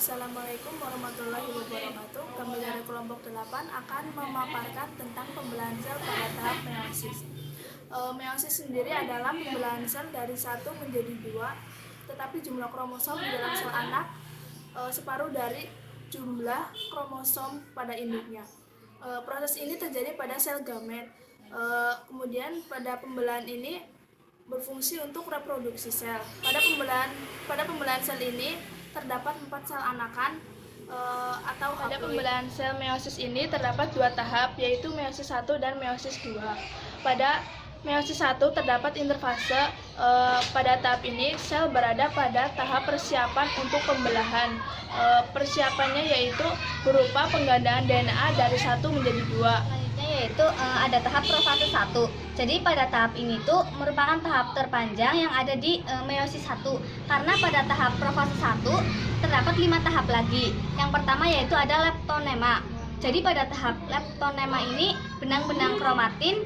Assalamualaikum warahmatullahi wabarakatuh. Kami dari kelompok 8 akan memaparkan tentang pembelahan sel pada tahap meiosis. Meiosis sendiri adalah pembelahan sel dari satu menjadi dua, tetapi jumlah kromosom di dalam sel anak separuh dari jumlah kromosom pada induknya. Proses ini terjadi pada sel gamet. Kemudian pada pembelahan ini berfungsi untuk reproduksi sel. Pada pembelahan sel ini terdapat 4 sel anakan atau pada pembelahan sel meiosis ini terdapat 2 tahap, yaitu meiosis 1 dan meiosis 2. Pada meiosis 1 terdapat interfase. Pada tahap ini sel berada pada tahap persiapan untuk pembelahan. Persiapannya yaitu berupa penggandaan DNA dari 1 menjadi 2. Yaitu ada tahap profase 1. Jadi pada tahap ini tuh merupakan tahap terpanjang yang ada di meiosis 1. Karena pada tahap profase 1 terdapat 5 tahap lagi. Yang pertama yaitu ada leptonema. Jadi pada tahap leptonema ini benang-benang kromatin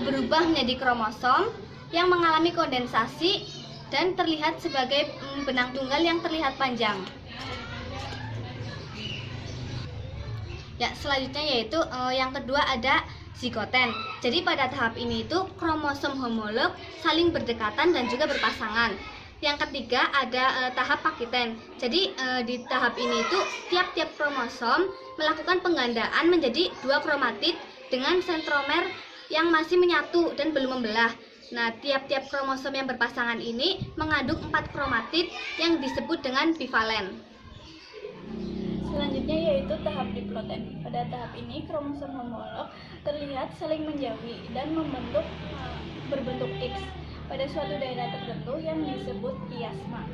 berubah menjadi kromosom yang mengalami kondensasi dan terlihat sebagai benang tunggal yang terlihat panjang. Ya, selanjutnya yaitu yang kedua ada zigoten. Jadi pada tahap ini itu kromosom homolog saling berdekatan dan juga berpasangan. Yang ketiga ada tahap pakiten. Jadi di tahap ini itu tiap-tiap kromosom melakukan penggandaan menjadi 2 kromatid dengan sentromer yang masih menyatu dan belum membelah. Nah, tiap-tiap kromosom yang berpasangan ini mengandung 4 kromatid yang disebut dengan bivalen. Selanjutnya yaitu tahap diploiden. Pada tahap ini kromosom homolog terlihat saling menjauhi dan berbentuk X pada suatu daerah tertentu yang disebut kiasma.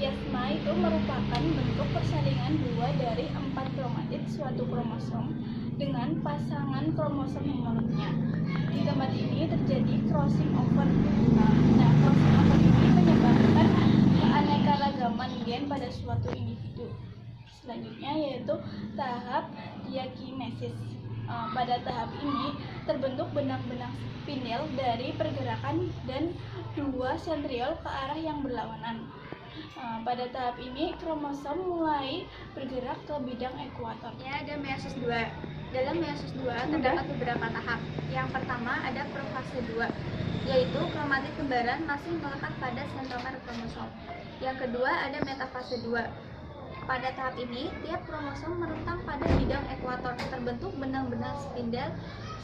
Kiasma itu merupakan bentuk persalingan 2 dari 4 kromatid suatu kromosom dengan pasangan kromosom homolognya. Di tempat ini terjadi crossing over. Nah, crossing over ini menyebabkan keanekaragaman gen pada suatu individu. Selanjutnya yaitu tahap diakinesis. Pada tahap ini terbentuk benang-benang spindel dari pergerakan dan 2 sentriol ke arah yang berlawanan. Pada tahap ini kromosom mulai bergerak ke bidang ekuator. Ya, ada meiosis 2. Dalam meiosis 2 terdapat beberapa tahap. Yang pertama ada profase 2, yaitu kromatid kembaran masih melekat pada sentromer kromosom. Yang kedua ada metafase 2. Pada tahap ini, tiap kromosom merentang pada bidang ekuator, terbentuk benang-benang spindel,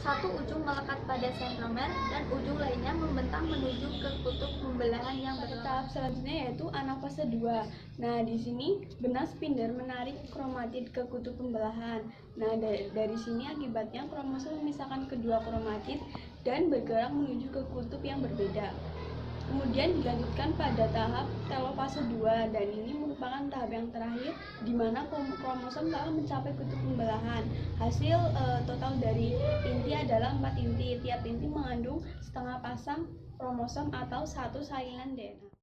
satu ujung melekat pada sentromer dan ujung lainnya membentang menuju ke kutub pembelahan yang berlawanan. Tahap selanjutnya yaitu anafase 2. Nah, di sini benang spindel menarik kromatid ke kutub pembelahan. Nah, dari sini akibatnya kromosom memisahkan kedua kromatid dan bergerak menuju ke kutub yang berbeda. Kemudian dilanjutkan pada tahap telofase 2, dan ini merupakan tahap yang terakhir di mana kromosom telah mencapai kutub pembelahan. Hasil total dari inti adalah 4 inti. Tiap inti mengandung setengah pasang kromosom atau 1 salinan DNA.